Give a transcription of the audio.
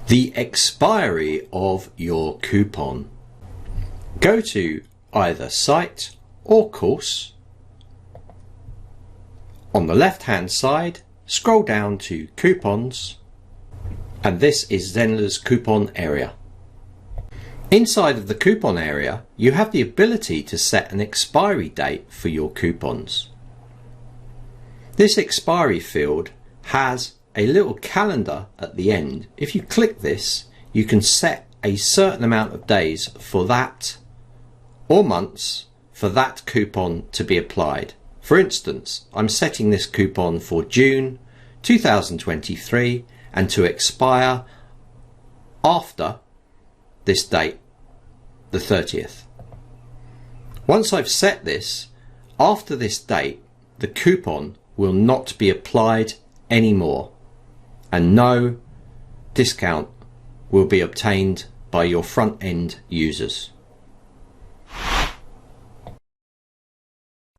The expiry of your coupon. Go to either site or course. On the left hand side, scroll down to coupons, and this is Zenler's coupon area. Inside of the coupon area, you have the ability to set an expiry date for your coupons. This expiry field has a little calendar at the end. If you click this, you can set a certain amount of days for that, or months, for that coupon to be applied. For instance, I'm setting this coupon for June 2023 and to expire after this date, the 30th. Once I've set this, after this date, the coupon will not be applied anymore, and no discount will be obtained by your front end users.